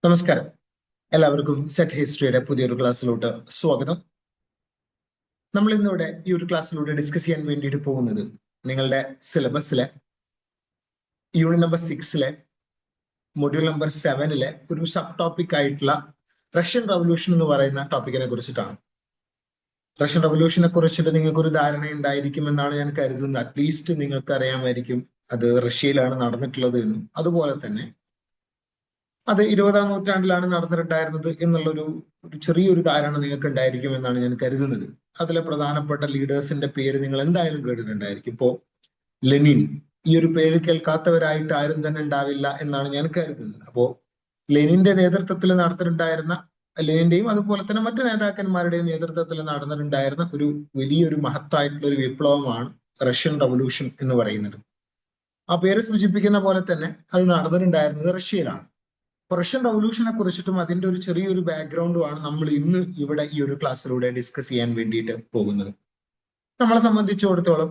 നമസ്കാരം. എല്ലാവർക്കും സെറ്റ് ഹിസ്റ്ററിയുടെ പുതിയൊരു ക്ലാസ്സിലോട്ട് സ്വാഗതം. നമ്മൾ ഇന്നിവിടെ ഈ ഒരു ക്ലാസ്സിലൂടെ ഡിസ്കസ് ചെയ്യാൻ വേണ്ടിയിട്ട് പോകുന്നത് നിങ്ങളുടെ സിലബസിലെ യൂണിറ്റ് നമ്പർ 6 മൊഡ്യൂൾ നമ്പർ 7 ഒരു സബ് ടോപ്പിക് ആയിട്ടുള്ള റഷ്യൻ റവല്യൂഷൻ എന്ന് പറയുന്ന ടോപ്പിക്കിനെ കുറിച്ചിട്ടാണ്. റഷ്യൻ റവല്യൂഷനെ കുറിച്ചിട്ട് നിങ്ങൾക്ക് ഒരു ധാരണ ഉണ്ടായിരിക്കുമെന്നാണ് ഞാൻ കരുതുന്നത്. അറ്റ്ലീസ്റ്റ് നിങ്ങൾക്ക് അറിയാമായിരിക്കും അത് റഷ്യയിലാണ് നടന്നിട്ടുള്ളത് എന്നും അതുപോലെ തന്നെ അത് 20-ാം നൂറ്റാണ്ടിലാണ് നടന്നിട്ടുണ്ടായിരുന്നത് എന്നുള്ളൊരു ചെറിയൊരു ധാരണ നിങ്ങൾക്ക് ഉണ്ടായിരിക്കും എന്നാണ് ഞാൻ കരുതുന്നത്. അതിലെ പ്രധാനപ്പെട്ട ലീഡേഴ്സിന്റെ പേര് നിങ്ങൾ എന്തായാലും കേട്ടിട്ടുണ്ടായിരിക്കും. ഇപ്പോ ലെനിൻ, ഈ ഒരു പേര് കേൾക്കാത്തവരായിട്ട് ആരും തന്നെ ഉണ്ടാവില്ല എന്നാണ് ഞാൻ കരുതുന്നത്. അപ്പോ ലെനിന്റെ നേതൃത്വത്തിൽ നടന്നിട്ടുണ്ടായിരുന്ന ലെനിന്റെയും അതുപോലെ തന്നെ മറ്റു നേതാക്കന്മാരുടെയും നേതൃത്വത്തിൽ നടന്നിട്ടുണ്ടായിരുന്ന ഒരു വലിയൊരു മഹത്തായിട്ടുള്ള ഒരു വിപ്ലവമാണ് റഷ്യൻ റവല്യൂഷൻ എന്ന് പറയുന്നത്. ആ പേര് സൂചിപ്പിക്കുന്ന പോലെ തന്നെ അത് നടന്നിട്ടുണ്ടായിരുന്നത് റഷ്യയിലാണ്. റഷ്യൻ റവല്യൂഷനെ കുറിച്ചിട്ടും അതിന്റെ ഒരു ചെറിയൊരു ബാക്ക്ഗ്രൗണ്ടുമാണ് നമ്മൾ ഇന്ന് ഇവിടെ ഈ ഒരു ക്ലാസ്സിലൂടെ ഡിസ്കസ് ചെയ്യാൻ വേണ്ടിയിട്ട് പോകുന്നത്. നമ്മളെ സംബന്ധിച്ചിടത്തോളം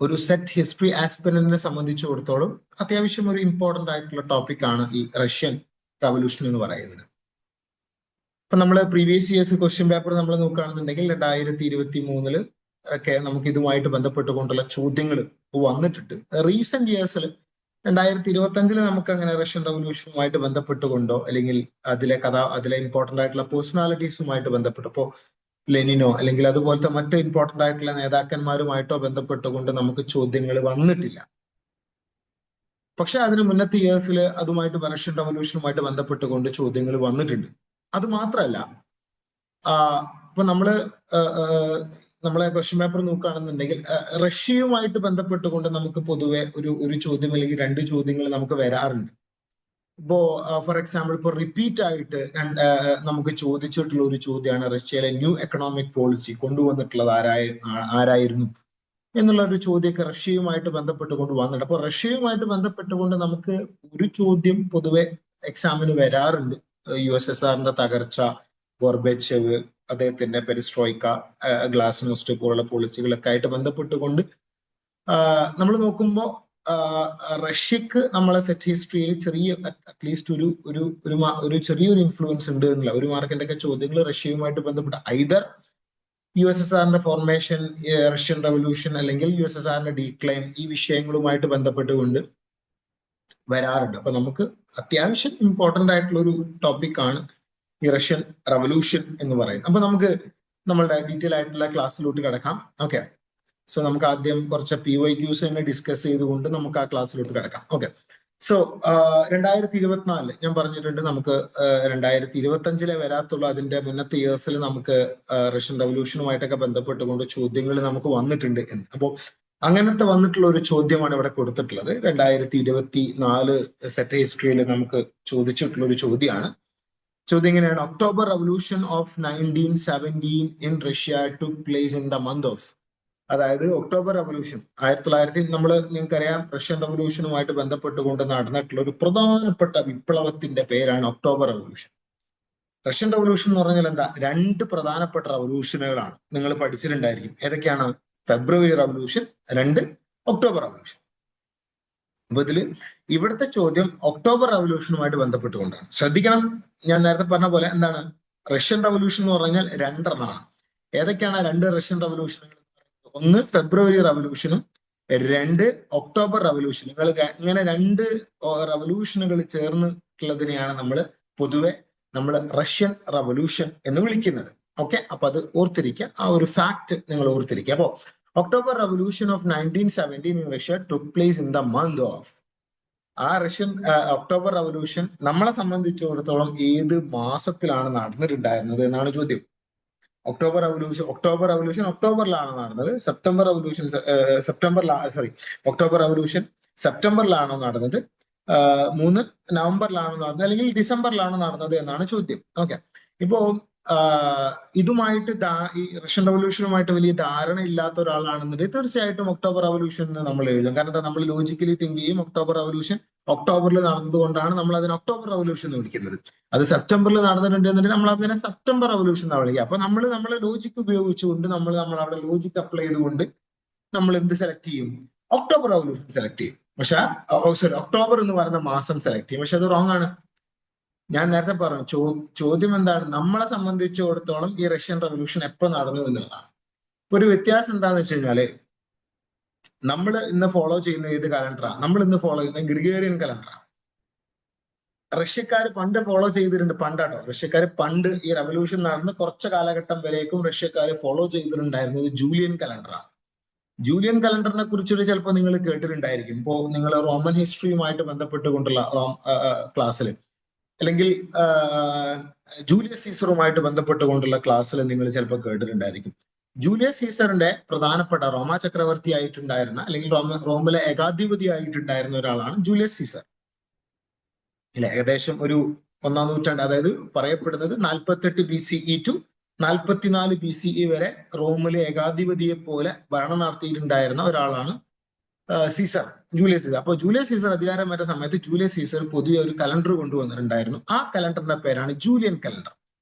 ഒരു സെറ്റ് ഹിസ്റ്ററി ആസ്പിരന്റിനെ സംബന്ധിച്ചിടത്തോളം അത്യാവശ്യം ഒരു ഇമ്പോർട്ടന്റ് ആയിട്ടുള്ള ടോപ്പിക് ആണ് ഈ റഷ്യൻ റവല്യൂഷൻ എന്ന് പറയുന്നത്. ഇപ്പൊ നമ്മൾ പ്രീവിയസ് ഇയേഴ്സ് ക്വസ്റ്റ്യൻ പേപ്പർ നമ്മൾ നോക്കുകയാണെന്നുണ്ടെങ്കിൽ 2023 ഒക്കെ നമുക്ക് ഇതുമായിട്ട് ബന്ധപ്പെട്ടുകൊണ്ടുള്ള ചോദ്യങ്ങൾ വന്നിട്ടുണ്ട്. റീസെന്റ് ഇയേഴ്സിൽ 2025 നമുക്ക് അങ്ങനെ റഷ്യൻ റവല്യൂഷനുമായിട്ട് ബന്ധപ്പെട്ടുകൊണ്ടോ അല്ലെങ്കിൽ അതിലെ ഇമ്പോർട്ടന്റ് ആയിട്ടുള്ള പേഴ്സണാലിറ്റീസുമായിട്ട് ബന്ധപ്പെട്ടപ്പോ ലെനിനോ അല്ലെങ്കിൽ അതുപോലത്തെ മറ്റ് ഇമ്പോർട്ടന്റ് ആയിട്ടുള്ള നേതാക്കന്മാരുമായിട്ടോ ബന്ധപ്പെട്ടുകൊണ്ട് നമുക്ക് ചോദ്യങ്ങൾ വന്നിട്ടില്ല. പക്ഷെ അതിന് മുന്നത്തെ ഇയേഴ്സിൽ അതുമായിട്ട് റഷ്യൻ റവല്യൂഷനുമായിട്ട് ബന്ധപ്പെട്ടുകൊണ്ട് ചോദ്യങ്ങൾ വന്നിട്ടുണ്ട്. അത് മാത്രമല്ല, ഇപ്പൊ നമ്മളെ ക്വസ്റ്റ്യൻ പേപ്പർ നോക്കുകയാണെന്നുണ്ടെങ്കിൽ റഷ്യയുമായിട്ട് ബന്ധപ്പെട്ടുകൊണ്ട് നമുക്ക് പൊതുവെ ഒരു ചോദ്യം അല്ലെങ്കിൽ 2 ചോദ്യങ്ങൾ നമുക്ക് വരാറുണ്ട്. ഇപ്പോ ഫോർ എക്സാമ്പിൾ ഇപ്പൊ റിപ്പീറ്റ് ആയിട്ട് നമുക്ക് ചോദിച്ചിട്ടുള്ള ഒരു ചോദ്യമാണ് റഷ്യയിലെ ന്യൂ എക്കണോമിക് പോളിസി കൊണ്ടുവന്നിട്ടുള്ളത് ആരായിരുന്നു എന്നുള്ള ഒരു ചോദ്യമൊക്കെ റഷ്യയുമായിട്ട് ബന്ധപ്പെട്ടുകൊണ്ട് വന്നിട്ടുണ്ട്. അപ്പൊ റഷ്യയുമായിട്ട് ബന്ധപ്പെട്ടുകൊണ്ട് നമുക്ക് ഒരു ചോദ്യം പൊതുവെ എക്സാമിന് വരാറുണ്ട്. USSRന്റെ തകർച്ച, ഗോർബച്ചേവ്, അദ്ദേഹത്തിന്റെ പെരിസ്ട്രോയിക്ക, ഗ്ലാസ്നോസ്റ്റ് പോലുള്ള പോളിസികളൊക്കെ ആയിട്ട് ബന്ധപ്പെട്ടുകൊണ്ട് നമ്മൾ നോക്കുമ്പോൾ റഷ്യക്ക് നമ്മളെ സെറ്റ് ഹിസ്റ്ററിയിൽ ചെറിയ അറ്റ്ലീസ്റ്റ് ഒരു ചെറിയൊരു ഇൻഫ്ലുവൻസ് ഉണ്ട് എന്നുള്ള ഒരു മാർക്കിന്റെ ഒക്കെ ചോദ്യങ്ങൾ റഷ്യയുമായിട്ട് ബന്ധപ്പെട്ട് ഐദർ USSRന്റെ ഫോർമേഷൻ, റഷ്യൻ റവല്യൂഷൻ അല്ലെങ്കിൽ USSRന്റെ ഡീക്ലൈൻ, ഈ വിഷയങ്ങളുമായിട്ട് ബന്ധപ്പെട്ടുകൊണ്ട് വരാറുണ്ട്. അപ്പൊ നമുക്ക് അത്യാവശ്യം ഇമ്പോർട്ടന്റ് ആയിട്ടുള്ള ഒരു ടോപ്പിക്കാണ് ഈ റഷ്യൻ റവല്യൂഷൻ എന്ന് പറയുന്നത്. അപ്പൊ നമുക്ക് നമ്മളുടെ ഡീറ്റെയിൽ ആയിട്ടുള്ള ക്ലാസ്സിലോട്ട് കിടക്കാം. ഓക്കെ, സോ നമുക്ക് ആദ്യം കുറച്ച് PYQs തന്നെ ഡിസ്കസ് ചെയ്തുകൊണ്ട് നമുക്ക് ആ ക്ലാസ്സിലോട്ട് കിടക്കാം. ഓക്കെ, സോ 2024 ഞാൻ പറഞ്ഞിട്ടുണ്ട്, നമുക്ക് 2025 വരാത്തുള്ള അതിന്റെ മുന്നത്തെ ഇയേഴ്സിൽ നമുക്ക് റഷ്യൻ റവല്യൂഷനുമായിട്ടൊക്കെ ബന്ധപ്പെട്ടുകൊണ്ട് ചോദ്യങ്ങൾ നമുക്ക് വന്നിട്ടുണ്ട് എന്ന്. അപ്പോൾ അങ്ങനത്തെ വന്നിട്ടുള്ള ഒരു ചോദ്യമാണ് ഇവിടെ കൊടുത്തിട്ടുള്ളത്. 2024 സെറ്റ് ഹിസ്റ്ററിയിൽ നമുക്ക് ചോദിച്ചിട്ടുള്ള ഒരു ചോദ്യമാണ്. ചോദ്യം ഇങ്ങനെയാണ്: October revolution of 1917 in Russia took place in the month of. അതായത് ഒക്ടോബർ റവല്യൂഷൻ 1900, നിങ്ങൾക്കറിയാം റഷ്യൻ റവല്യൂഷനുമായിട്ട് ബന്ധപ്പെട്ടുകൊണ്ട് നടന്നിട്ടുള്ള ഒരു പ്രധാനപ്പെട്ട വിപ്ലവത്തിന്റെ പേരാണ് ഒക്ടോബർ റവല്യൂഷൻ. റഷ്യൻ റവല്യൂഷൻ എന്ന് പറഞ്ഞാൽ എന്താ? 2 പ്രധാനപ്പെട്ട റവല്യൂഷനുകളാണ് നിങ്ങൾ പഠിച്ചിട്ടുണ്ടായിരിക്കും. ഏതൊക്കെയാണ്? ഫെബ്രുവരി റവല്യൂഷൻ, 2 ഒക്ടോബർ റവല്യൂഷൻ. അപ്പൊ ഇവിടുത്തെ ചോദ്യം ഒക്ടോബർ റവല്യൂഷനുമായിട്ട് ബന്ധപ്പെട്ടുകൊണ്ടാണ്. ശ്രദ്ധിക്കണം, ഞാൻ നേരത്തെ പറഞ്ഞ പോലെ എന്താണ് റഷ്യൻ റവല്യൂഷൻ എന്ന് പറഞ്ഞാൽ 2 എണ്ണമാണ്. ഏതൊക്കെയാണ് 2 റഷ്യൻ റവല്യൂഷനുകൾ? ഒന്ന് ഫെബ്രുവരി റവല്യൂഷനും 2 ഒക്ടോബർ റവല്യൂഷനും. ഇങ്ങനെ 2 റവല്യൂഷനുകൾ ചേർന്നിട്ടുള്ളതിനെയാണ് പൊതുവെ നമ്മൾ റഷ്യൻ റവല്യൂഷൻ എന്ന് വിളിക്കുന്നത്. ഓക്കെ, അപ്പൊ അത് ഓർത്തിരിക്കുക, ആ ഒരു ഫാക്ട് നിങ്ങൾ ഓർത്തിരിക്കുക. അപ്പോ October revolution of 1917 in Russia took place in the month of. ആ റഷ്യൻ ഒക്ടോബർ റവല്യൂഷൻ നമ്മളെ സംബന്ധിച്ചിടത്തോളം ഏത് മാസത്തിലാണ് നടന്നിട്ടുണ്ടായിരുന്നത് എന്നാണ് ചോദ്യം. ഒക്ടോബർ റവല്യൂഷൻ ഒക്ടോബറിലാണ് നടന്നത്. ഒക്ടോബർ റവല്യൂഷൻ സെപ്റ്റംബറിലാണോ നടന്നത്, 3 നവംബറിലാണോ നടന്നത്, അല്ലെങ്കിൽ ഡിസംബറിലാണോ നടന്നത് എന്നാണ് ചോദ്യം. ഓക്കെ, ഇപ്പോ ഇതുമായിട്ട് ഈ റഷ്യൻ റവല്യൂഷനുമായിട്ട് വലിയ ധാരണ ഇല്ലാത്ത ഒരാളാണെന്നുണ്ടെങ്കിൽ തീർച്ചയായിട്ടും ഒക്ടോബർ റവല്യൂഷൻ എന്ന് നമ്മൾ എഴുതും. കാരണം നമ്മൾ ലോജിക്കലി തിങ്ക് ചെയ്യും ഒക്ടോബർ റവല്യൂഷൻ ഒക്ടോബറിൽ നടന്നതുകൊണ്ടാണ് നമ്മൾ അതിനെ ഒക്ടോബർ റവല്യൂഷൻ എന്ന് വിളിക്കുന്നത്. അത് സെപ്റ്റംബറിൽ നടന്നിട്ടുണ്ടെന്നുണ്ടെങ്കിൽ നമ്മൾ അതിനെ സെപ്റ്റംബർ റവല്യൂഷൻ എന്നാണ് വിളിക്കുക. അപ്പൊ നമ്മളെ ലോജിക്ക് ഉപയോഗിച്ചുകൊണ്ട് നമ്മൾ അവിടെ ലോജിക്ക് അപ്ലൈ ചെയ്തുകൊണ്ട് നമ്മൾ എന്ത് സെലക്ട് ചെയ്യും? ഒക്ടോബർ റവല്യൂഷൻ സെലക്ട് ചെയ്യും. പക്ഷെ ഒക്ടോബർ എന്ന് പറയുന്ന മാസം സെലക്ട് ചെയ്യും. പക്ഷെ അത് റോങ് ആണ്. ഞാൻ നേരത്തെ പറഞ്ഞു ചോദ്യം എന്താണ്, നമ്മളെ സംബന്ധിച്ചിടത്തോളം ഈ റഷ്യൻ റവല്യൂഷൻ എപ്പോ നടന്നു എന്നുള്ളതാണ്. ഇപ്പൊ ഒരു വ്യത്യാസം എന്താന്ന് വെച്ച് കഴിഞ്ഞാല്, നമ്മൾ ഇന്ന് ഫോളോ ചെയ്യുന്ന ഏത് കലണ്ടറാണ്? നമ്മൾ ഇന്ന് ഫോളോ ചെയ്യുന്ന ഗ്രിഗേറിയൻ കലണ്ടറാണ്. റഷ്യക്കാർ പണ്ട് ഫോളോ ചെയ്തിട്ടുണ്ട്, പണ്ടാട്ടോ. റഷ്യക്കാർ പണ്ട് ഈ റവല്യൂഷൻ നടന്ന് കുറച്ച് കാലഘട്ടം വരേക്കും റഷ്യക്കാർ ഫോളോ ചെയ്തിട്ടുണ്ടായിരുന്നത് ജൂലിയൻ കലണ്ടറാണ്. ജൂലിയൻ കലണ്ടറിനെ കുറിച്ചിട്ട് ചിലപ്പോൾ നിങ്ങൾ കേട്ടിട്ടുണ്ടായിരിക്കും. ഇപ്പോ നിങ്ങൾ റോമൻ ഹിസ്റ്ററിയുമായിട്ട് ബന്ധപ്പെട്ടുകൊണ്ടുള്ള ക്ലാസ്സിൽ, അല്ലെങ്കിൽ ജൂലിയസ് സീസറുമായിട്ട് ബന്ധപ്പെട്ടുകൊണ്ടുള്ള ക്ലാസ്സിൽ നിങ്ങൾ ചിലപ്പോൾ കേട്ടിട്ടുണ്ടായിരിക്കും. ജൂലിയസ് സീസറിന്റെ പ്രധാനപ്പെട്ട റോമ ചക്രവർത്തി ആയിട്ടുണ്ടായിരുന്ന, അല്ലെങ്കിൽ റോമിലെ ഏകാധിപതി ആയിട്ടുണ്ടായിരുന്ന ഒരാളാണ് ജൂലിയസ് സീസർ. ഇല്ല, ഏകദേശം ഒരു 1-ാം നൂറ്റാണ്ട്, അതായത് പറയപ്പെടുന്നത് 48 BCE ടു 44 BCE വരെ റോമിലെ ഏകാധിപതിയെ പോലെ ഭരണം നടത്തിയിട്ടുണ്ടായിരുന്ന ഒരാളാണ് സീസർ, ജൂലിയസ് സീസർ. അപ്പോൾ ജൂലിയസ് സീസർ അധികാരം വരുന്ന സമയത്ത് ജൂലിയസ് സീസർ പുതിയ ഒരു കലണ്ടർ കൊണ്ടുവന്നിട്ടുണ്ടായിരുന്നു. ആ കലണ്ടറിന്റെ പേരാണ് ജൂലിയൻ കലണ്ടർ.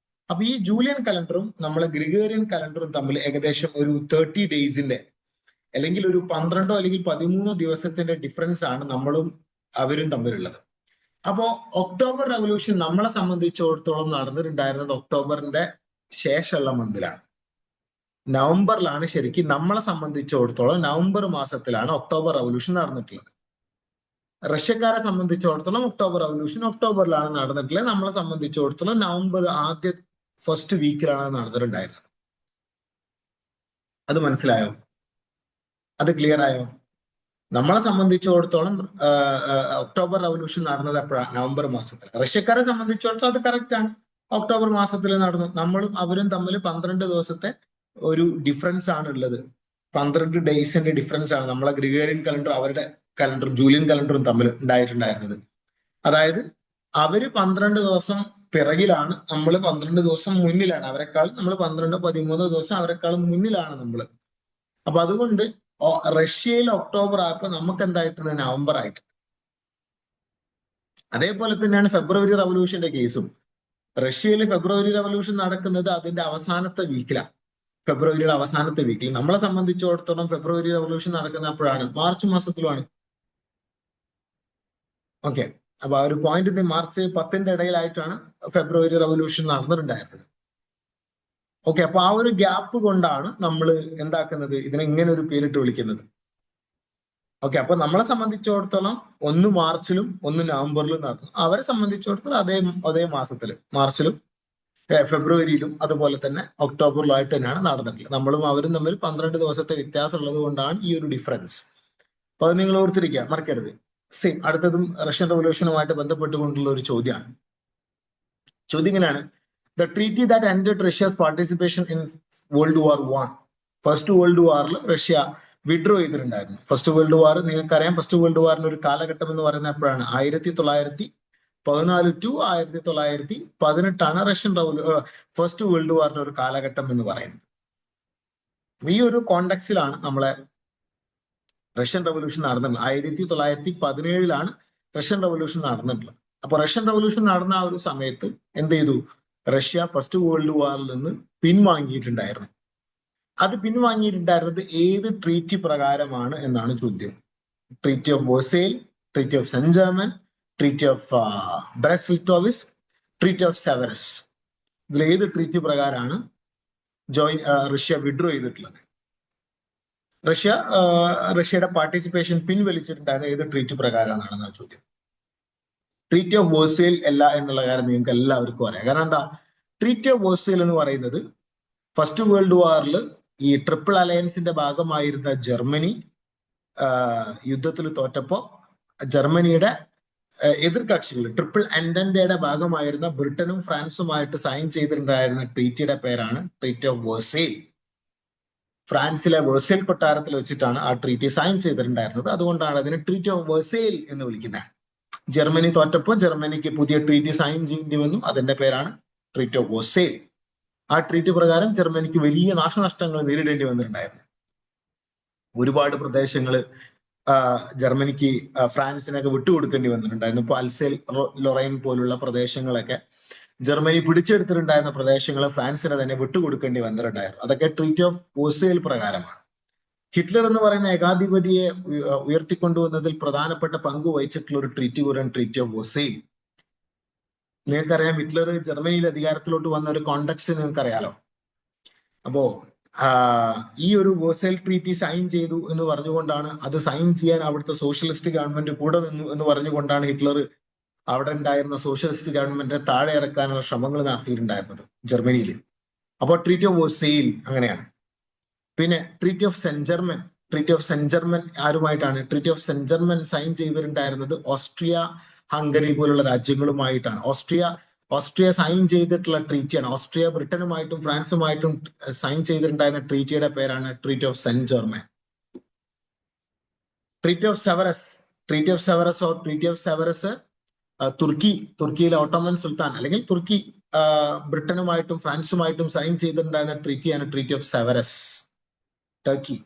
അപ്പൊ ഈ ജൂലിയൻ കലണ്ടറും നമ്മളെ ഗ്രിഗേറിയൻ കലണ്ടറും തമ്മിൽ ഏകദേശം ഒരു 30 ഡേയ്സിന്റെ, അല്ലെങ്കിൽ ഒരു 12 അല്ലെങ്കിൽ 13 ദിവസത്തിന്റെ ഡിഫറൻസ് ആണ് നമ്മളും അവരും തമ്മിലുള്ളത്. അപ്പോ ഒക്ടോബർ റവല്യൂഷൻ നമ്മളെ സംബന്ധിച്ചിടത്തോളം നടന്നിട്ടുണ്ടായിരുന്നത് ഒക്ടോബറിന്റെ ശേഷമുള്ള മന്തിലാണ്, നവംബറിലാണ്. ശരിക്കും നമ്മളെ സംബന്ധിച്ചിടത്തോളം നവംബർ മാസത്തിലാണ് ഒക്ടോബർ റവല്യൂഷൻ നടന്നിട്ടുള്ളത്. റഷ്യക്കാരെ സംബന്ധിച്ചിടത്തോളം ഒക്ടോബർ റവല്യൂഷൻ ഒക്ടോബറിലാണ് നടന്നിട്ടുള്ളത്. നമ്മളെ സംബന്ധിച്ചിടത്തോളം നവംബർ ഫസ്റ്റ് വീക്കിലാണ് നടന്നിട്ടുണ്ടായിരുന്നത്. അത് മനസ്സിലായോ? അത് ക്ലിയർ ആയോ? നമ്മളെ സംബന്ധിച്ചിടത്തോളം ഒക്ടോബർ റവല്യൂഷൻ നടന്നത് എപ്പോഴാണ്? നവംബർ മാസത്തിൽ. റഷ്യക്കാരെ സംബന്ധിച്ചിടത്തോളം അത് കറക്റ്റ് ആണ്, ഒക്ടോബർ മാസത്തിൽ നടന്നു. നമ്മളും അവരും തമ്മിൽ 12 ദിവസത്തെ ഒരു ഡിഫറൻസ് ആണ് ഉള്ളത്. 12 ഡേയ്സിന്റെ ഡിഫറൻസ് ആണ് നമ്മളെ ഗ്രിഗേറിയൻ കലണ്ടർ അവരുടെ കലണ്ടർ ജൂലിയൻ കലണ്ടറും തമ്മിൽ ഉണ്ടായിട്ടുണ്ടായിരുന്നത്. അതായത് അവര് 12 ദിവസം പിറകിലാണ്, നമ്മൾ 12 ദിവസം മുന്നിലാണ്. അവരെക്കാളും നമ്മൾ 12-13 ദിവസം അവരെക്കാളും മുന്നിലാണ് നമ്മൾ. അപ്പൊ അതുകൊണ്ട് റഷ്യയിൽ ഒക്ടോബർ ആയപ്പോൾ നമുക്ക് എന്തായിട്ടുണ്ട്? നവംബർ ആയിട്ട്. അതേപോലെ തന്നെയാണ് ഫെബ്രുവരി റവല്യൂഷന്റെ കേസും. റഷ്യയിൽ ഫെബ്രുവരി റവല്യൂഷൻ നടക്കുന്നത് അതിന്റെ അവസാനത്തെ വീക്കിലാണ്, ഫെബ്രുവരിയുടെ അവസാനത്തെ വീക്കിൽ. നമ്മളെ സംബന്ധിച്ചിടത്തോളം ഫെബ്രുവരി റവല്യൂഷൻ നടക്കുന്ന അപ്പോഴാണ്, മാർച്ച് മാസത്തിലുമാണ്. ഓക്കെ, അപ്പൊ ആ ഒരു പോയിന്റ് മാർച്ച് 10ന്റെ ഇടയിലായിട്ടാണ് ഫെബ്രുവരി റവല്യൂഷൻ നടന്നിട്ടുണ്ടായിരുന്നത്. ഓക്കെ, അപ്പൊ ആ ഒരു ഗ്യാപ്പ് കൊണ്ടാണ് നമ്മൾ എന്താക്കുന്നത്, ഇതിനെ ഇങ്ങനെ ഒരു പേരിട്ട് വിളിക്കുന്നത്. ഓക്കെ, അപ്പൊ നമ്മളെ സംബന്ധിച്ചിടത്തോളം ഒന്ന് മാർച്ചിലും ഒന്ന് നവംബറിലും നടന്നു. അവരെ സംബന്ധിച്ചിടത്തോളം അതേ മാസത്തില്, മാർച്ചിലും ഫെബ്രുവരിയിലും അതുപോലെ തന്നെ ഒക്ടോബറിലുമായിട്ട് തന്നെയാണ് നടന്നിട്ടുള്ളത്. നമ്മളും അവരും തമ്മിൽ 12 ദിവസത്തെ വ്യത്യാസം ഉള്ളത് കൊണ്ടാണ് ഈ ഒരു ഡിഫറൻസ്. അപ്പൊ അത് നിങ്ങൾ ഓർത്തിരിക്കുക, മറക്കരുത്. സെയിം അടുത്തതും റഷ്യൻ റവല്യൂഷനുമായിട്ട് ബന്ധപ്പെട്ടുകൊണ്ടുള്ള ഒരു ചോദ്യമാണ്. ചോദ്യം ഇങ്ങനെയാണ്: the treaty that ended Russia's participation in world war 1. First world വാറിൽ റഷ്യ വിഡ്രോ ചെയ്തിട്ടുണ്ടായിരുന്നു. ഫസ്റ്റ് വേൾഡ് വാർ നിങ്ങൾക്കറിയാം. ഫസ്റ്റ് വേൾഡ് വാറിന്റെ ഒരു കാലഘട്ടം എന്ന് പറയുന്നത് എപ്പോഴാണ്? 1914 ടു 1918 റഷ്യൻ ഫസ്റ്റ് വേൾഡ് വാറിന്റെ ഒരു കാലഘട്ടം എന്ന് പറയുന്നത്. ഈ ഒരു കോണ്ടെക്സിലാണ് നമ്മളെ റഷ്യൻ റവല്യൂഷൻ നടന്നിട്ടുള്ളത്. 1917 റഷ്യൻ റവല്യൂഷൻ നടന്നിട്ടുള്ളത്. അപ്പൊ റഷ്യൻ റവല്യൂഷൻ നടന്ന ആ ഒരു സമയത്ത് എന്ത് ചെയ്തു? റഷ്യ ഫസ്റ്റ് വേൾഡ് വാറിൽ നിന്ന് പിൻവാങ്ങിയിട്ടുണ്ടായിരുന്നു. അത് പിൻവാങ്ങിയിട്ടുണ്ടായിരുന്നത് ഏത് ട്രീറ്റി പ്രകാരമാണ് എന്നാണ് ചോദ്യം. Treaty of Versailles, treaty of Saint Germain, treaty of Brest-Litovsk, treaty of Sevres. ഇതിൽ ഏത് ട്രീറ്റി പ്രകാരമാണ് റഷ്യ വിഡ്രോ ചെയ്തിട്ടുള്ളത്? റഷ്യയുടെ പാർട്ടിസിപ്പേഷൻ പിൻവലിച്ചിട്ടുണ്ടായിരുന്ന ഏത് ട്രീറ്റി പ്രകാരമാണെന്നാണ് ചോദ്യം. ട്രീറ്റി ഓഫ് വേഴ്സേൽ അല്ല എന്നുള്ള കാര്യം നിങ്ങൾക്ക് എല്ലാവർക്കും അറിയാം. കാരണം എന്താ? ട്രീറ്റി ഓഫ് വേഴ്സേൽ എന്ന് പറയുന്നത് ഫസ്റ്റ് വേൾഡ് വാറിൽ ഈ ട്രിപ്പിൾ അലയൻസിന്റെ ഭാഗമായിരുന്ന ജർമ്മനി യുദ്ധത്തിൽ തോറ്റപ്പോ ജർമ്മനിയുടെ എതിർകക്ഷികൾ ട്രിപ്പിൾ എൻഡന്റയുടെ ഭാഗമായിരുന്ന ബ്രിട്ടനും ഫ്രാൻസുമായിട്ട് സൈൻ ചെയ്തിട്ടുണ്ടായിരുന്ന ട്രീറ്റിയുടെ പേരാണ് ട്രീറ്റി ഓഫ് വേഴ്സേൽ. ഫ്രാൻസിലെ വേഴ്സേൽ കൊട്ടാരത്തിൽ വെച്ചിട്ടാണ് ആ ട്രീറ്റി സൈൻ ചെയ്തിട്ടുണ്ടായിരുന്നത്. അതുകൊണ്ടാണ് അതിനെ ട്രീറ്റി ഓഫ് വേഴ്സേൽ എന്ന് വിളിക്കുന്നത്. ജർമ്മനി തോറ്റപ്പോൾ ജർമ്മനിക്ക് പുതിയ ട്രീറ്റി സൈൻ ചെയ്യേണ്ടി വന്നു. അതിന്റെ പേരാണ് ട്രീറ്റി ഓഫ് വേഴ്സേൽ. ആ ട്രീറ്റി പ്രകാരം ജർമ്മനിക്ക് വലിയ നാശനഷ്ടങ്ങൾ നേരിടേണ്ടി വന്നിട്ടുണ്ടായിരുന്നു. ഒരുപാട് പ്രദേശങ്ങൾ ജർമ്മനിക്ക് ഫ്രാൻസിനൊക്കെ വിട്ടുകൊടുക്കേണ്ടി വന്നിട്ടുണ്ടായിരുന്നു. ഇപ്പൊ അൽസേൽ ലൊറൈൻ പോലുള്ള പ്രദേശങ്ങളൊക്കെ ജർമ്മനി പിടിച്ചെടുത്തിട്ടുണ്ടായിരുന്ന പ്രദേശങ്ങൾ ഫ്രാൻസിനെ തന്നെ വിട്ടുകൊടുക്കേണ്ടി വന്നിട്ടുണ്ടായിരുന്നു. അതൊക്കെ ട്രീറ്റി ഓഫ് വേഴ്സേൽ പ്രകാരമാണ്. ഹിറ്റ്ലർ എന്ന് പറയുന്ന ഏകാധിപതിയെ ഉയർത്തിക്കൊണ്ടുവന്നതിൽ പ്രധാനപ്പെട്ട പങ്ക് വഹിച്ചിട്ടുള്ള ഒരു ട്രീറ്റി കൂടിയാണ് ട്രീറ്റി ഓഫ് വേഴ്സേൽ. നിങ്ങൾക്കറിയാം ഹിറ്റ്ലർ ജർമ്മനിയിൽ അധികാരത്തിലോട്ട് വന്ന ഒരു കോണ്ടെക്സ്റ്റ് നിങ്ങൾക്കറിയാലോ. അപ്പോ ഈ ഒരു വേഴ്സൽ ട്രീറ്റി സൈൻ ചെയ്തു എന്ന് പറഞ്ഞുകൊണ്ടാണ്, അത് സൈൻ ചെയ്യാൻ അവിടുത്തെ സോഷ്യലിസ്റ്റ് ഗവൺമെന്റ് കൂടെ നിന്നു എന്ന് പറഞ്ഞുകൊണ്ടാണ് ഹിറ്റ്ലർ അവിടെ ഉണ്ടായിരുന്ന സോഷ്യലിസ്റ്റ് ഗവൺമെന്റിനെ താഴെ ഇറക്കാനുള്ള ശ്രമങ്ങൾ നടത്തിയിട്ടുണ്ടായിരുന്നത് ജർമ്മനിയിൽ. അപ്പോൾ ട്രീറ്റി ഓഫ് വേഴ്സൈൽ അങ്ങനെയാണ്. പിന്നെ ട്രീറ്റി ഓഫ് സെന്റ് ജർമൻ ആരുമായിട്ടാണ്? Treaty of Saint Germain sign ചെയ്തിട്ടുണ്ടായിരുന്നത് ഓസ്ട്രിയ, ഹംഗറി പോലുള്ള രാജ്യങ്ങളുമായിട്ടാണ്. ഓസ്ട്രിയ സൈൻ ചെയ്തിട്ടുള്ള ട്രീറ്റിയാണ്. ഓസ്ട്രിയ ബ്രിട്ടനുമായിട്ടും ഫ്രാൻസുമായിട്ടും സൈൻ ചെയ്തിട്ടുണ്ടായിരുന്ന ട്രീറ്റിയുടെ പേരാണ് treaty of Saint Germain. Treaty of Sevres തുർക്കിയിലെ ഓട്ടോമൻ സുൽത്താൻ അല്ലെങ്കിൽ തുർക്കി ബ്രിട്ടനുമായിട്ടും ഫ്രാൻസുമായിട്ടും സൈൻ ചെയ്തിട്ടുണ്ടായിരുന്ന ട്രീറ്റിയാണ് ട്രീറ്റി ഓഫ് സെവറസ്, ടർക്കി.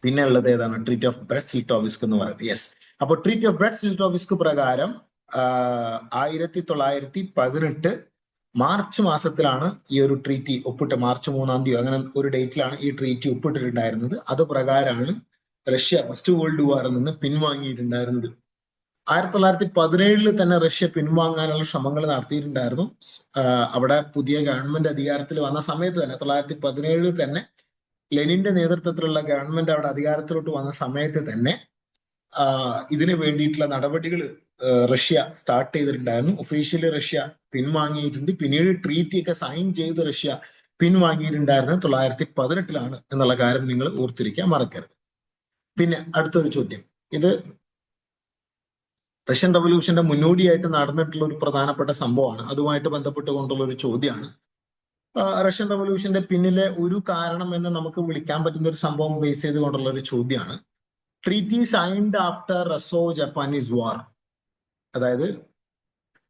പിന്നെ ഉള്ളത് ഏതാണ്? ട്രീറ്റി ഓഫ് ബ്രെസ്റ്റ് ലിറ്റോവിസ്ക് എന്ന് പറയുന്നത്. യെസ്. അപ്പോൾ ട്രീറ്റി ഓഫ് ബ്രെസ്റ്റ് ലിറ്റോവിസ്ക് പ്രകാരം 1918 മാർച്ച് മാസത്തിലാണ് ഈ ഒരു ട്രീറ്റി ഒപ്പിട്ട്, മാർച്ച് 3-ാം തീയതി അങ്ങനെ ഒരു ഡേറ്റിലാണ് ഈ ട്രീറ്റി ഒപ്പിട്ടിട്ടുണ്ടായിരുന്നത്. അത് പ്രകാരമാണ് റഷ്യ ഫസ്റ്റ് വേൾഡ് വാറിൽ നിന്ന് പിൻവാങ്ങിയിട്ടുണ്ടായിരുന്നത്. 1917 തന്നെ റഷ്യ പിൻവാങ്ങാനുള്ള ശ്രമങ്ങൾ നടത്തിയിട്ടുണ്ടായിരുന്നു. അവിടെ പുതിയ ഗവൺമെന്റ് അധികാരത്തിൽ വന്ന സമയത്ത് തന്നെ 1917 തന്നെ ലെനിന്റെ നേതൃത്വത്തിലുള്ള ഗവൺമെന്റ് അവിടെ അധികാരത്തിലോട്ട് വന്ന സമയത്ത് തന്നെ ഇതിനു വേണ്ടിയിട്ടുള്ള നടപടികൾ റഷ്യ സ്റ്റാർട്ട് ചെയ്തിട്ടുണ്ടായിരുന്നു. ഒഫീഷ്യലി റഷ്യ പിൻവാങ്ങിയിട്ടുണ്ട്. പിന്നീട് ട്രീറ്റി ഒക്കെ സൈൻ ചെയ്ത് റഷ്യ പിൻവാങ്ങിയിട്ടുണ്ടായിരുന്നത് 1918 എന്നുള്ള കാര്യം നിങ്ങൾ ഓർത്തിരിക്കാൻ മറക്കരുത്. പിന്നെ അടുത്തൊരു ചോദ്യം, ഇത് റഷ്യൻ റവല്യൂഷന്റെ മുന്നോടിയായിട്ട് നടന്നിട്ടുള്ള ഒരു പ്രധാനപ്പെട്ട സംഭവമാണ്. അതുമായിട്ട് ബന്ധപ്പെട്ടുകൊണ്ടുള്ള ഒരു ചോദ്യമാണ്. റഷ്യൻ റവല്യൂഷന്റെ പിന്നിലെ ഒരു കാരണം എന്ന് നമുക്ക് വിളിക്കാൻ പറ്റുന്ന ഒരു സംഭവം ബേസ് ചെയ്തുകൊണ്ടുള്ള ഒരു ചോദ്യമാണ്. Treaty signed after Resso Japanese വാർ. അതായത്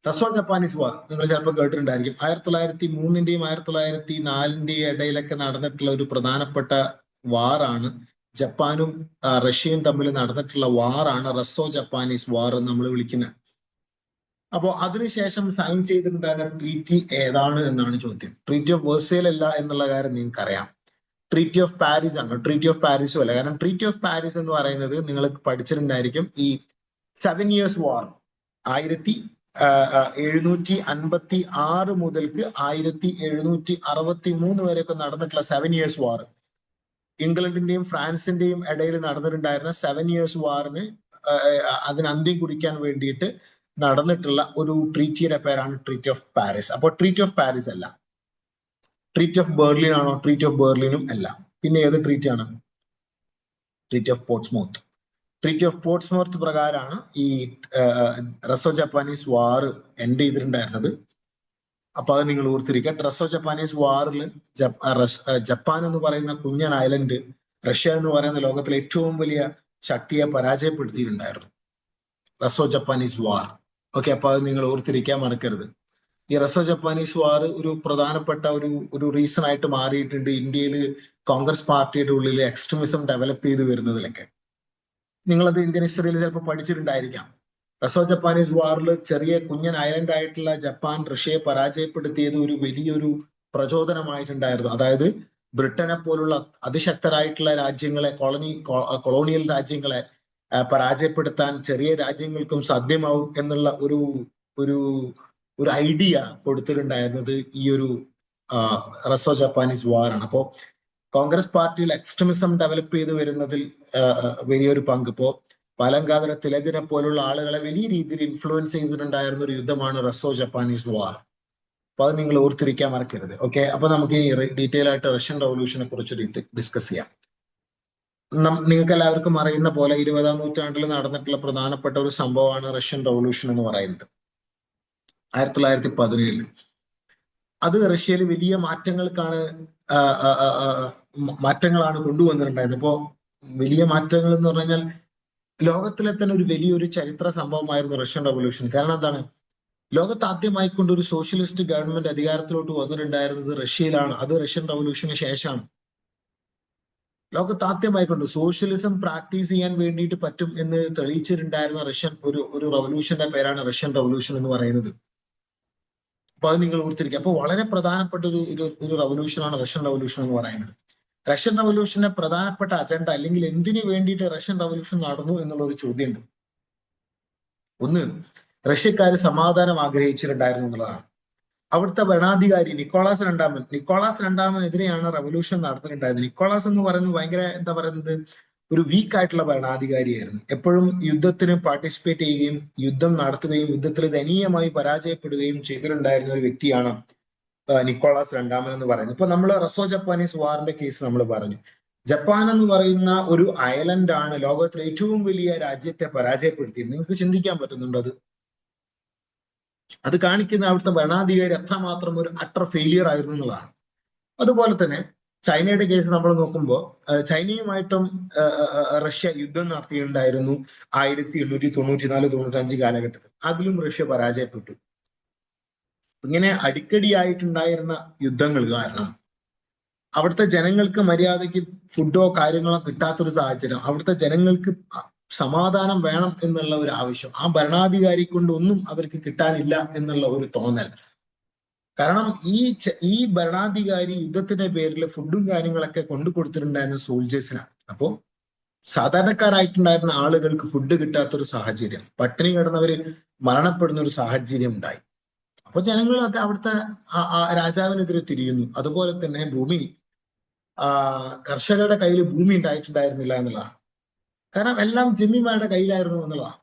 റസോ ജപ്പാനീസ് വാർ നിങ്ങൾ ചിലപ്പോൾ കേട്ടിട്ടുണ്ടായിരിക്കും. 1903-ന്റെയും 1904-ന്റെയും ഇടയിലൊക്കെ നടന്നിട്ടുള്ള ഒരു പ്രധാനപ്പെട്ട വാറാണ്. ജപ്പാനും റഷ്യയും തമ്മിൽ നടന്നിട്ടുള്ള വാറാണ് റസോ ജപ്പാനീസ് വാർ എന്ന് നമ്മൾ വിളിക്കുന്നത്. അപ്പോൾ അതിനുശേഷം സൈൻ ചെയ്തിട്ടുണ്ടായിരുന്ന ട്രീറ്റി ഏതാണ് എന്നാണ് ചോദ്യം. ട്രീറ്റി ഓഫ് വേഴ്സൈൽ അല്ല എന്നുള്ള കാര്യം നിങ്ങൾക്ക് അറിയാം. ട്രീറ്റി ഓഫ് പാരീസ് ആണ്. ട്രീറ്റി ഓഫ് പാരീസും അല്ല. കാരണം ട്രീറ്റി ഓഫ് പാരീസ് എന്ന് പറയുന്നത് നിങ്ങൾ പഠിച്ചിട്ടുണ്ടായിരിക്കും. ഈ 7 years വാർ 1756 മുതൽക്ക് 1763 വരെയൊക്കെ നടന്നിട്ടുള്ള 7 years വാർ, ഇംഗ്ലണ്ടിന്റെയും ഫ്രാൻസിന്റെയും ഇടയിൽ നടന്നിട്ടുണ്ടായിരുന്ന 7 years വാറിന് അതിന് അന്ത്യം കുറിക്കാൻ വേണ്ടിയിട്ട് നടന്നിട്ടുള്ള ഒരു ട്രീറ്റിയുടെ പേരാണ് ട്രീറ്റി ഓഫ് പാരീസ്. അപ്പോൾ ട്രീറ്റി ഓഫ് പാരീസ് അല്ല. ട്രീറ്റി ഓഫ് ബെർലിൻ ആണോ? ട്രീറ്റി ഓഫ് ബെർലിനും അല്ല. പിന്നെ ഏത് ട്രീറ്റിയാണ്? Treaty of Portsmouth. Treaty of Portsmouth പ്രകാരമാണ് ഈ റസോ ജപ്പാനീസ് വാർ എൻഡ് ചെയ്തിട്ടുണ്ടായിരുന്നത്. അപ്പൊ അത് നിങ്ങൾ ഓർത്തിരിക്കുക. റസോ ജപ്പാനീസ് വാറിൽ ജപ്പാൻ എന്ന് പറയുന്ന കുഞ്ഞൻ ഐലൻഡ് റഷ്യ എന്ന് പറയുന്ന ലോകത്തിലെ ഏറ്റവും വലിയ ശക്തിയെ പരാജയപ്പെടുത്തിയിട്ടുണ്ടായിരുന്നു. റസോ ജപ്പാനീസ് വാർ. ഓക്കെ, അപ്പൊ അത് നിങ്ങൾ ഓർത്തിരിക്കാൻ മറക്കരുത്. ഈ റസോ ജപ്പാനീസ് വാർ ഒരു പ്രധാനപ്പെട്ട ഒരു റീസൺ ആയിട്ട് മാറിയിട്ടുണ്ട് ഇന്ത്യയിൽ കോൺഗ്രസ് പാർട്ടിയുടെ ഉള്ളിൽ എക്സ്ട്രീമിസം ഡെവലപ്പ് ചെയ്ത് വരുന്നതിലൊക്കെ. നിങ്ങളത് ഇന്ത്യൻ ഹിസ്റ്ററിയിൽ ചിലപ്പോൾ പഠിച്ചിട്ടുണ്ടായിരിക്കാം. റസോ ജപ്പാനീസ് വാറിൽ ചെറിയ കുഞ്ഞൻ ഐലൻഡ് ആയിട്ടുള്ള ജപ്പാൻ റഷ്യയെ പരാജയപ്പെടുത്തിയത് ഒരു വലിയൊരു പ്രചോദനമായിട്ടുണ്ടായിരുന്നു. അതായത് ബ്രിട്ടനെ പോലുള്ള അതിശക്തരായിട്ടുള്ള രാജ്യങ്ങളെ, കൊളോണിയൽ രാജ്യങ്ങളെ പരാജയപ്പെടുത്താൻ ചെറിയ രാജ്യങ്ങൾക്കും സാധ്യമാവും എന്നുള്ള ഒരു ഐഡിയ കൊടുത്തിട്ടുണ്ടായിരുന്നത് ഈ ഒരു റസോ ജപ്പാനീസ് വാറാണ്. അപ്പോ കോൺഗ്രസ് പാർട്ടിയിൽ എക്സ്ട്രീമിസം ഡെവലപ്പ് ചെയ്ത് വരുന്നതിൽ വലിയൊരു പങ്ക്, ഇപ്പോ ബാലഗംഗാധര തിലകിനെ പോലുള്ള ആളുകളെ വലിയ രീതിയിൽ ഇൻഫ്ലുവൻസ് ചെയ്തിട്ടുണ്ടായിരുന്ന ഒരു യുദ്ധമാണ് റസോ ജപ്പാനീസ് വാർ. അപ്പൊ അത് നിങ്ങൾ ഓർത്തിരിക്കാൻ മറക്കരുത്. ഓക്കെ, അപ്പൊ നമുക്ക് ഈ ഡീറ്റെയിൽ ആയിട്ട് റഷ്യൻ റവല്യൂഷനെ കുറിച്ച് ഡിസ്കസ് ചെയ്യാം. നിങ്ങൾക്ക് എല്ലാവർക്കും അറിയുന്ന പോലെ 20-ാം നൂറ്റാണ്ടിൽ നടന്നിട്ടുള്ള പ്രധാനപ്പെട്ട ഒരു സംഭവമാണ് റഷ്യൻ റവല്യൂഷൻ എന്ന് പറയുന്നത്. 1917 അത് റഷ്യയിൽ വലിയ മാറ്റങ്ങളാണ് കൊണ്ടുവന്നിട്ടുണ്ടായത്. ഇപ്പോ വലിയ മാറ്റങ്ങൾ എന്ന് പറഞ്ഞാൽ ലോകത്തിലെ തന്നെ ഒരു വലിയൊരു ചരിത്ര സംഭവമായിരുന്നു റഷ്യൻ റവല്യൂഷൻ. കാരണം എന്താണ്? ലോകത്ത് ആദ്യമായി കൊണ്ട് ഒരു സോഷ്യലിസ്റ്റ് ഗവൺമെന്റ് അധികാരത്തിലോട്ട് വന്നിട്ടുണ്ടായിരുന്നത് റഷ്യയിലാണ്. അത് റഷ്യൻ റവല്യൂഷന് ശേഷമാണ്. ലോകത്ത് ആദ്യമായി കൊണ്ട് സോഷ്യലിസം പ്രാക്ടീസ് ചെയ്യാൻ വേണ്ടിയിട്ട് പറ്റും എന്ന് തെളിയിച്ചിട്ടുണ്ടായിരുന്ന റഷ്യൻ ഒരു റവല്യൂഷന്റെ പേരാണ് റഷ്യൻ റവല്യൂഷൻ എന്ന് പറയുന്നത്. അപ്പൊ അത് നിങ്ങൾ ഓർത്തിരിക്കുക. അപ്പൊ വളരെ പ്രധാനപ്പെട്ട ഒരു റവല്യൂഷനാണ് റഷ്യൻ റവല്യൂഷൻ എന്ന് പറയുന്നത്. റഷ്യൻ റവല്യൂഷന്റെ പ്രധാനപ്പെട്ട അജണ്ട അല്ലെങ്കിൽ എന്തിനു വേണ്ടിയിട്ട് റഷ്യൻ റവല്യൂഷൻ നടന്നു എന്നുള്ള ഒരു ചോദ്യമുണ്ട്. ഒന്ന്, റഷ്യക്കാർ സമാധാനം ആഗ്രഹിച്ചിട്ടുണ്ടായിരുന്നു എന്നുള്ളതാണ്. അവിടുത്തെ ഭരണാധികാരി നിക്കോളാസ് രണ്ടാമനെതിരെയാണ് റവല്യൂഷൻ നടത്തിയിട്ടുണ്ടായത്. നിക്കോളാസ് എന്ന് പറയുന്നത് ഭയങ്കര എന്താ പറയുന്നത്, ഒരു വീക്ക് ആയിട്ടുള്ള ഭരണാധികാരിയായിരുന്നു. എപ്പോഴും യുദ്ധത്തിന് പാർട്ടിസിപ്പേറ്റ് ചെയ്യുകയും യുദ്ധം നടത്തുകയും യുദ്ധത്തിൽ ദയനീയമായി പരാജയപ്പെടുകയും ചെയ്തിട്ടുണ്ടായിരുന്ന ഒരു വ്യക്തിയാണ് നിക്കോളാസ് രണ്ടാമൻ എന്ന് പറയുന്നത്. ഇപ്പൊ നമ്മൾ റസോ ജപ്പാനീസ് വാറിന്റെ കേസ് നമ്മൾ പറഞ്ഞു. ജപ്പാൻ എന്ന് പറയുന്ന ഒരു അയലൻഡ് ആണ് ലോകത്തിലെ ഏറ്റവും വലിയ രാജ്യത്തെ പരാജയപ്പെടുത്തിയത്. നിങ്ങൾക്ക് ചിന്തിക്കാൻ പറ്റുന്നുണ്ടോ അത്? അത് കാണിക്കുന്ന അവിടുത്തെ ഭരണാധികാരി അത്രമാത്രം ഒരു അട്ടർ ഫെയിലിയർ ആയിരുന്നു എന്നുള്ളതാണ്. അതുപോലെ തന്നെ ചൈനയുടെ കേസ് നമ്മൾ നോക്കുമ്പോൾ ചൈനയുമായിട്ടും റഷ്യ യുദ്ധം നടത്തിയിട്ടുണ്ടായിരുന്നു 1894-95 കാലഘട്ടത്തിൽ. അതിലും റഷ്യ പരാജയപ്പെട്ടു. ഇങ്ങനെ അടിക്കടിയായിട്ടുണ്ടായിരുന്ന യുദ്ധങ്ങൾ കാരണം അവിടുത്തെ ജനങ്ങൾക്ക് മര്യാദയ്ക്ക് ഫുഡോ കാര്യങ്ങളോ കിട്ടാത്തൊരു സാഹചര്യം, അവിടുത്തെ ജനങ്ങൾക്ക് സമാധാനം വേണം എന്നുള്ള ഒരു ആവശ്യം, ആ ഭരണാധികാരി കൊണ്ട് ഒന്നും അവർക്ക് കിട്ടാനില്ല എന്നുള്ള ഒരു തോന്നൽ. കാരണം ഈ ഭരണാധികാരി യുദ്ധത്തിന്റെ പേരിൽ ഫുഡും കാര്യങ്ങളൊക്കെ കൊണ്ടു കൊടുത്തിട്ടുണ്ടായിരുന്ന സോൾജേഴ്സിനാണ്. അപ്പോ സാധാരണക്കാരായിട്ടുണ്ടായിരുന്ന ആളുകൾക്ക് ഫുഡ് കിട്ടാത്തൊരു സാഹചര്യം, പട്ടിണി കിടന്നവര് മരണപ്പെടുന്ന ഒരു സാഹചര്യം ഉണ്ടായി. അപ്പൊ ജനങ്ങളൊക്കെ അവിടുത്തെ രാജാവിനെതിരെ തിരിയുന്നു. അതുപോലെ തന്നെ കർഷകരുടെ കയ്യിൽ ഭൂമി ഉണ്ടായിട്ടുണ്ടായിരുന്നില്ല എന്നുള്ളതാണ്. കാരണം എല്ലാം ജമ്മിമാരുടെ കയ്യിലായിരുന്നു എന്നുള്ളതാണ്.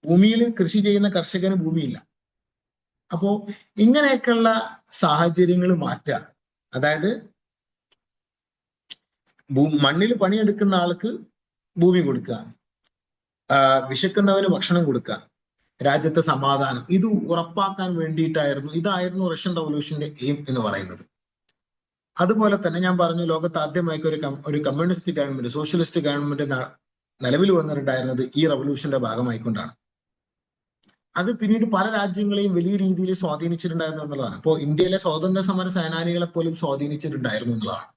ഭൂമിയിൽ കൃഷി ചെയ്യുന്ന കർഷകന് ഭൂമിയില്ല. അപ്പോ ഇങ്ങനെയൊക്കെയുള്ള സാഹചര്യങ്ങൾ മാറ്റുക, അതായത് മണ്ണിൽ പണിയെടുക്കുന്ന ആൾക്ക് ഭൂമി കൊടുക്കുക, വിശക്കുന്നവന് ഭക്ഷണം കൊടുക്കുക, രാജ്യത്തെ സമാധാനം, ഇത് ഉറപ്പാക്കാൻ വേണ്ടിയിട്ടായിരുന്നു, ഇതായിരുന്നു റഷ്യൻ റവല്യൂഷന്റെ എയിം എന്ന് പറയുന്നത്. അതുപോലെ തന്നെ ഞാൻ പറഞ്ഞു, ലോകത്ത് ആദ്യമായി ഒരു കമ്മ്യൂണിസ്റ്റ് ഗവൺമെന്റ്, സോഷ്യലിസ്റ്റ് ഗവൺമെന്റ് നിലവിൽ വന്നിട്ടുണ്ടായിരുന്നത് ഈ റവല്യൂഷന്റെ ഭാഗമായിക്കൊണ്ടാണ്. അത് പിന്നീട് പല രാജ്യങ്ങളെയും വലിയ രീതിയിൽ സ്വാധീനിച്ചിട്ടുണ്ടായിരുന്നു എന്നുള്ളതാണ്. ഇപ്പോ ഇന്ത്യയിലെ സ്വാതന്ത്ര്യ സമര സേനാനികളെ പോലും സ്വാധീനിച്ചിട്ടുണ്ടായിരുന്നു എന്നുള്ളതാണ്.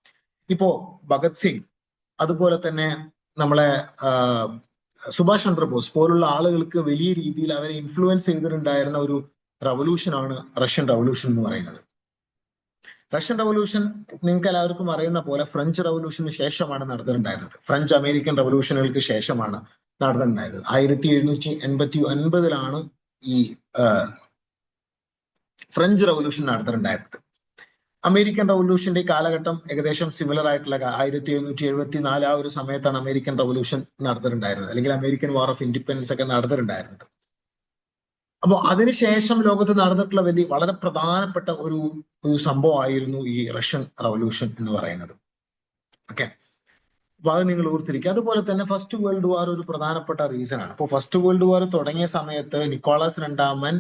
ഇപ്പോ ഭഗത് സിംഗ്, അതുപോലെ തന്നെ നമ്മളെ സുഭാഷ് ചന്ദ്രബോസ് പോലുള്ള ആളുകൾക്ക് വലിയ രീതിയിൽ അവരെ ഇൻഫ്ലുവൻസ് ചെയ്തിട്ടുണ്ടായിരുന്ന ഒരു റവല്യൂഷനാണ് റഷ്യൻ റവല്യൂഷൻ എന്ന് പറയുന്നത്. റഷ്യൻ റവല്യൂഷൻ നിങ്ങൾക്ക് എല്ലാവർക്കും അറിയുന്ന പോലെ ഫ്രഞ്ച് റവല്യൂഷന് ശേഷമാണ് നടന്നിട്ടുണ്ടായിരുന്നത്. ഫ്രഞ്ച് അമേരിക്കൻ റവല്യൂഷനുകൾക്ക് ശേഷമാണ് നടന്നിട്ടുണ്ടായിരുന്നത്. 1789 ഈ ഫ്രഞ്ച് റവല്യൂഷൻ നടന്നിട്ടുണ്ടായിരുന്നത്. അമേരിക്കൻ റവല്യൂഷന്റെ കാലഘട്ടം ഏകദേശം സിമിലർ ആയിട്ടുള്ള 1774 ആ ഒരു സമയത്താണ് അമേരിക്കൻ റവല്യൂഷൻ നടന്നിട്ടുണ്ടായിരുന്നത്, അല്ലെങ്കിൽ അമേരിക്കൻ വാർ ഓഫ് ഇൻഡിപെൻഡൻസ് ഒക്കെ നടന്നിട്ടുണ്ടായിരുന്നത്. അപ്പോൾ അതിനുശേഷം ലോകത്ത് നടന്നിട്ടുള്ള വളരെ പ്രധാനപ്പെട്ട ഒരു സംഭവമായിരുന്നു ഈ റഷ്യൻ റവല്യൂഷൻ എന്ന് പറയുന്നത്. ഓക്കെ, അപ്പൊ അത് നിങ്ങൾ ഓർത്തിരിക്കുക. അതുപോലെ തന്നെ ഫസ്റ്റ് വേൾഡ് വാർ ഒരു പ്രധാനപ്പെട്ട റീസൺ ആണ്. അപ്പോൾ ഫസ്റ്റ് വേൾഡ് വാർ തുടങ്ങിയ സമയത്ത് നിക്കോളാസ് രണ്ടാമൻ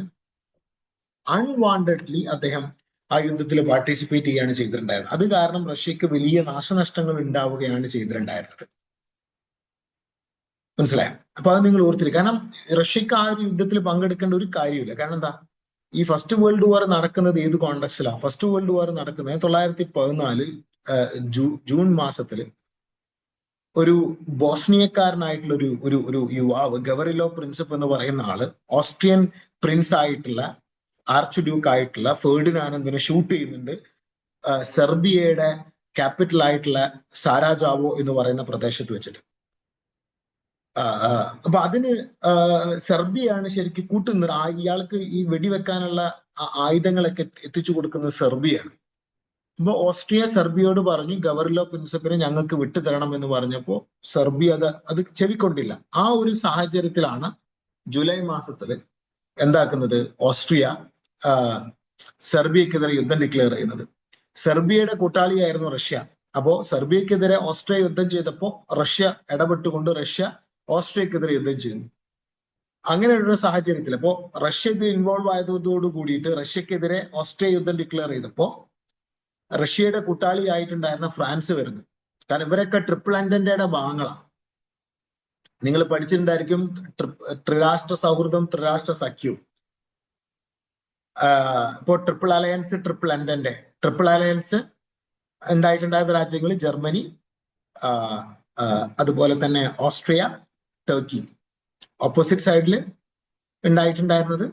അൺവാണ്ടഡ്ലി അദ്ദേഹം ആ യുദ്ധത്തിൽ പാർട്ടിസിപ്പേറ്റ് ചെയ്യുകയാണ് ചെയ്തിട്ടുണ്ടായിരുന്നത്. അത് കാരണം റഷ്യക്ക് വലിയ നാശനഷ്ടങ്ങൾ ഉണ്ടാവുകയാണ് ചെയ്തിട്ടുണ്ടായിരുന്നത്. മനസ്സിലായോ? അപ്പൊ അത് നിങ്ങൾ ഓർത്തിരിക്കുക. കാരണം റഷ്യക്ക് ആ ഒരു യുദ്ധത്തിൽ പങ്കെടുക്കേണ്ട ഒരു കാര്യമില്ല. കാരണം എന്താ, ഈ ഫസ്റ്റ് വേൾഡ് വാർ നടക്കുന്നത് ഏത് കോണ്ടെക്സ്റ്റിലാണ്? ഫസ്റ്റ് വേൾഡ് വാർ നടക്കുന്നത് 1914 ജൂൺ മാസത്തിൽ ഒരു ബോസ്നിയക്കാരനായിട്ടുള്ള ഒരു യുവാവ്, ഗവറിലോ പ്രിൻസിപ്പ് എന്ന് പറയുന്ന ആള്, ഓസ്ട്രിയൻ പ്രിൻസ് ആയിട്ടുള്ള, ആർച്ച് ഡ്യൂക്ക് ആയിട്ടുള്ള ഫെർഡിനാൻഡിനെ ഷൂട്ട് ചെയ്യുന്നുണ്ട് സെർബിയയുടെ ക്യാപിറ്റൽ ആയിട്ടുള്ള സാരാജാവോ എന്ന് പറയുന്ന പ്രദേശത്ത് വെച്ചിട്ട്. അപ്പൊ അതിന് സെർബിയാണ് ശരിക്കും കൂട്ടുന്നത്. ഇയാൾക്ക് ഈ വെടിവെക്കാനുള്ള ആയുധങ്ങളൊക്കെ എത്തിച്ചു കൊടുക്കുന്നത് സെർബിയാണ്. അപ്പൊ ഓസ്ട്രിയ സെർബിയോട് പറഞ്ഞു ഗവറിലോ പ്രിൻസിപ്പിനെ ഞങ്ങൾക്ക് വിട്ടുതരണം എന്ന് പറഞ്ഞപ്പോ സെർബിയ അത് ചെവിക്കൊണ്ടില്ല. ആ ഒരു സാഹചര്യത്തിലാണ് ജൂലൈ മാസത്തില് എന്താക്കുന്നത്, ഓസ്ട്രിയ സെർബിയക്കെതിരെ യുദ്ധം ഡിക്ലെയർ ചെയ്യുന്നത്. സെർബിയയുടെ കൂട്ടാളിയായിരുന്നു റഷ്യ. അപ്പോ സെർബിയക്കെതിരെ ഓസ്ട്രിയ യുദ്ധം ചെയ്തപ്പോ റഷ്യ ഇടപെട്ടുകൊണ്ട് റഷ്യ ഓസ്ട്രിയക്കെതിരെ യുദ്ധം ചെയ്യുന്നു. അങ്ങനെയുള്ള സാഹചര്യത്തിൽ അപ്പോ റഷ്യ ഇതിൽ ഇൻവോൾവ് ആയതോടു കൂടിയിട്ട് റഷ്യക്കെതിരെ ഓസ്ട്രിയ യുദ്ധം ഡിക്ലെയർ ചെയ്തപ്പോ റഷ്യയുടെ കൂട്ടാളിയായിട്ടുണ്ടായിരുന്ന ഫ്രാൻസ് വരുന്നു. കാരണം ഇവരൊക്കെ ട്രിപ്പിൾ എൻറ്റൻഡയുടെ ഭാഗങ്ങളാണ്. നിങ്ങൾ പഠിച്ചിട്ടുണ്ടായിരിക്കും ത്രിരാഷ്ട്ര സൗഹൃദം, ത്രിരാഷ്ട്ര സഖ്യവും. ഇപ്പോൾ triple alliance, triple entente. Triple alliance ഉണ്ടായിട്ടുണ്ടായിരുന്ന രാജ്യങ്ങൾ ജർമ്മനി, അതുപോലെ തന്നെ ഓസ്ട്രിയ, ടർക്കി. ഓപ്പോസിറ്റ് സൈഡിൽ ഉണ്ടായിട്ടുണ്ടായിരുന്നത്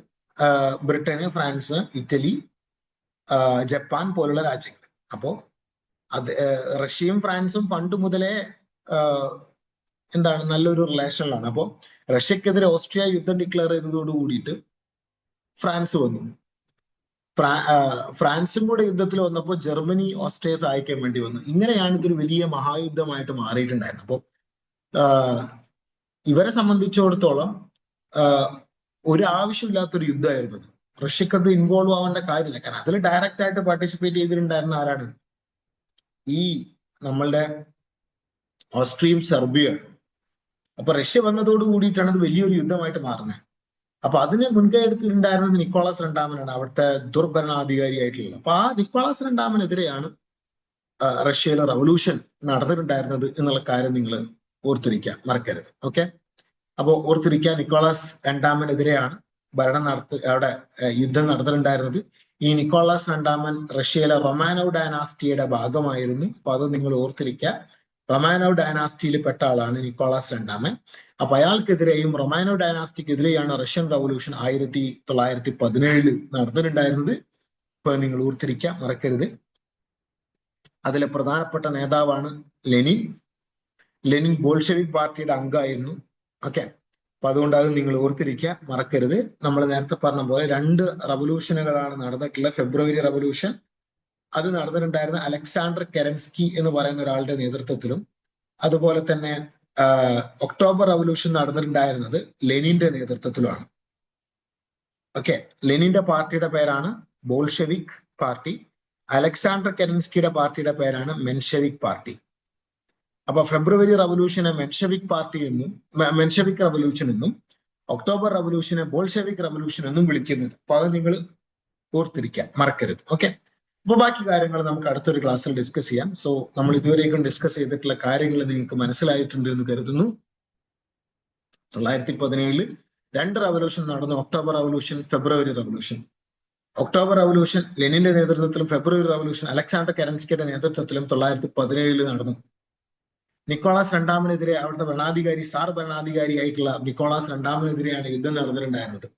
ബ്രിട്ടന്, ഫ്രാൻസ്, ഇറ്റലി, ജപ്പാൻ പോലുള്ള രാജ്യങ്ങൾ. അപ്പോ അത് റഷ്യയും ഫ്രാൻസും പണ്ട് മുതലേ എന്താണ് നല്ലൊരു റിലേഷനിലാണ്. അപ്പോൾ റഷ്യക്കെതിരെ ഓസ്ട്രിയ യുദ്ധം ഡിക്ലെയർ ചെയ്തതോട് കൂടിയിട്ട് ഫ്രാൻസ് വന്നു. ഫ്രാൻസും കൂടെ യുദ്ധത്തിൽ വന്നപ്പോൾ ജർമ്മനി ഓസ്ട്രിയ സഹായിക്കാൻ വേണ്ടി വന്നു. ഇങ്ങനെയാണ് ഇതൊരു വലിയ മഹായുദ്ധമായിട്ട് മാറിയിട്ടുണ്ടായിരുന്നത്. അപ്പോൾ ഇവരെ സംബന്ധിച്ചിടത്തോളം ഒരു ആവശ്യമില്ലാത്തൊരു യുദ്ധമായിരുന്നു അത്. റഷ്യക്ക് അത് ഇൻവോൾവ് ആവേണ്ട കാര്യമില്ല. കാരണം അതിൽ ഡയറക്റ്റ് ആയിട്ട് പാർട്ടിസിപ്പേറ്റ് ചെയ്തിട്ടുണ്ടായിരുന്ന ആരാണ്? ഈ നമ്മളുടെ ഓസ്ട്രിയയും സെർബിയയാണ്. അപ്പൊ റഷ്യ വന്നതോട് കൂടിയിട്ടാണ് അത് വലിയൊരു യുദ്ധമായിട്ട് മാറുന്നത്. അപ്പൊ അതിന് മുൻകൈ എടുത്തിട്ടുണ്ടായിരുന്നത് നിക്കോളാസ് രണ്ടാമനാണ്, അവിടുത്തെ ദുർഭരണാധികാരിയായിട്ടുള്ളത്. അപ്പൊ ആ നിക്കോളാസ് രണ്ടാമനെതിരെയാണ് റഷ്യയിലെ റവല്യൂഷൻ നടന്നിട്ടുണ്ടായിരുന്നത് എന്നുള്ള കാര്യം നിങ്ങൾ ഓർത്തിരിക്കുക, മറക്കരുത്. ഓക്കെ, അപ്പോൾ ഓർത്തിരിക്കുക, നിക്കോളാസ് രണ്ടാമനെതിരെയാണ് അവിടെ യുദ്ധം നടന്നിട്ടുണ്ടായിരുന്നത്. ഈ നിക്കോളാസ് രണ്ടാമൻ റഷ്യയിലെ റൊമാനോവ് ഡൈനാസ്റ്റിയുടെ ഭാഗമായിരുന്നു. അപ്പൊ അത് നിങ്ങൾ ഓർത്തിരിക്കുക. റൊമാനോവ് ഡൈനാസ്റ്റിയിൽ പെട്ട ആളാണ് നിക്കോളാസ് രണ്ടാമൻ. അപ്പൊ അയാൾക്കെതിരെയും റൊമാനോവ് ഡൈനാസ്റ്റിക്കെതിരെയാണ് റഷ്യൻ റവല്യൂഷൻ 1917 നടന്നിട്ടുണ്ടായിരുന്നത്. ഇപ്പൊ നിങ്ങൾ ഓർത്തിരിക്കുക, മറക്കരുത്. അതിലെ പ്രധാനപ്പെട്ട നേതാവാണ് ലെനിൻ. ലെനിൻ ബോൾഷെവിക് പാർട്ടിയുടെ അംഗമായിരുന്നു. ഓക്കെ, അപ്പൊ അതുകൊണ്ട് അത് നിങ്ങൾ ഓർത്തിരിക്കുക, മറക്കരുത്. നമ്മൾ നേരത്തെ പറഞ്ഞ പോലെ 2 റവല്യൂഷനുകളാണ് നടന്നിട്ടുള്ളത്. ഫെബ്രുവരി റവല്യൂഷൻ അത് നടന്നിട്ടുണ്ടായിരുന്ന അലക്സാണ്ടർ കെരൻസ്കി എന്ന് പറയുന്ന ഒരാളുടെ നേതൃത്വത്തിലും, അതുപോലെ തന്നെ ഒക്ടോബർ റവല്യൂഷൻ നടന്നിട്ടുണ്ടായിരുന്നത് ലെനിന്റെ നേതൃത്വത്തിലുമാണ്. ഓക്കെ, ലെനിന്റെ പാർട്ടിയുടെ പേരാണ് ബോൾഷെവിക് പാർട്ടി. അലക്സാണ്ടർ കെരൻസ്കിയുടെ പാർട്ടിയുടെ പേരാണ് മെൻഷെവിക് പാർട്ടി. അപ്പൊ ഫെബ്രുവരി റവല്യൂഷനെ മെൻഷെവിക് റവല്യൂഷൻ എന്നും ഒക്ടോബർ റവല്യൂഷനെ ബോൾഷെവിക് റവല്യൂഷൻ എന്നും വിളിക്കുന്നുണ്ട്. അപ്പൊ അത് നിങ്ങൾ ഓർത്തിരിക്കാൻ മറക്കരുത്. ഓക്കെ, അപ്പൊ ബാക്കി കാര്യങ്ങൾ നമുക്ക് അടുത്തൊരു ക്ലാസ്സിൽ ഡിസ്കസ് ചെയ്യാം. സോ നമ്മൾ ഇതുവരേക്കും ഡിസ്കസ് ചെയ്തിട്ടുള്ള കാര്യങ്ങൾ നിങ്ങൾക്ക് മനസ്സിലായിട്ടുണ്ട് എന്ന് കരുതുന്നു. 1917 2 റവല്യൂഷൻ നടന്നു. ഒക്ടോബർ റവല്യൂഷൻ, ഫെബ്രുവരി റവല്യൂഷൻ. ഒക്ടോബർ റവല്യൂഷൻ ലെനിന്റെ നേതൃത്വത്തിലും ഫെബ്രുവരി റവല്യൂഷൻ അലക്സാണ്ടർ കെരൻസ്കിയുടെ നേതൃത്വത്തിലും 1917 നടന്നു. നിക്കോളാസ് രണ്ടാമനെതിരെ അവിടുത്തെ ഭരണാധികാരി, സാർ ഭരണാധികാരിയായിട്ടുള്ള നിക്കോളാസ് രണ്ടാമനെതിരെയാണ് യുദ്ധം നടന്നിട്ടുണ്ടായിരുന്നത്.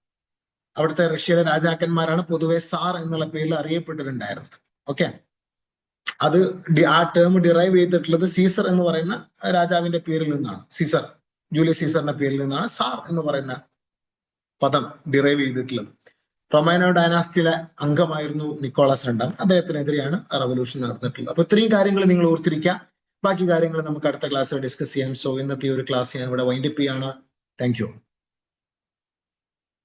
അവിടുത്തെ റഷ്യയിലെ രാജാക്കന്മാരാണ് പൊതുവെ സാർ എന്നുള്ള പേരിൽ അറിയപ്പെട്ടിട്ടുണ്ടായിരുന്നത്. ഓക്കെ, അത് ആ ടേം ഡിറൈവ് ചെയ്തിട്ടുള്ളത് സീസർ എന്ന് പറയുന്ന രാജാവിന്റെ പേരിൽ നിന്നാണ്. സീസർ, ജൂലിയസ് സീസറിന്റെ പേരിൽ നിന്നാണ് സാർ എന്ന് പറയുന്ന പദം ഡിറൈവ് ചെയ്തിട്ടുള്ളത്. റൊമാനോ ഡൈനാസ്റ്റിയിലെ അംഗമായിരുന്നു നിക്കോളാസ് രണ്ടാമൻ. അദ്ദേഹത്തിനെതിരെയാണ് റവല്യൂഷൻ നടന്നിട്ടുള്ളത്. അപ്പൊ ഇത്രയും കാര്യങ്ങൾ നിങ്ങൾ ഓർത്തിരിക്കുക. ബാക്കി കാര്യങ്ങൾ നമുക്ക് അടുത്ത ക്ലാസ്സിൽ ഡിസ്കസ് ചെയ്യാം. സോ ഇന്നത്തെ ഒരു ക്ലാസ് ഞാൻ ഇവിടെ വൈൻഡപ്പ് ചെയ്യാണ്. Thank you.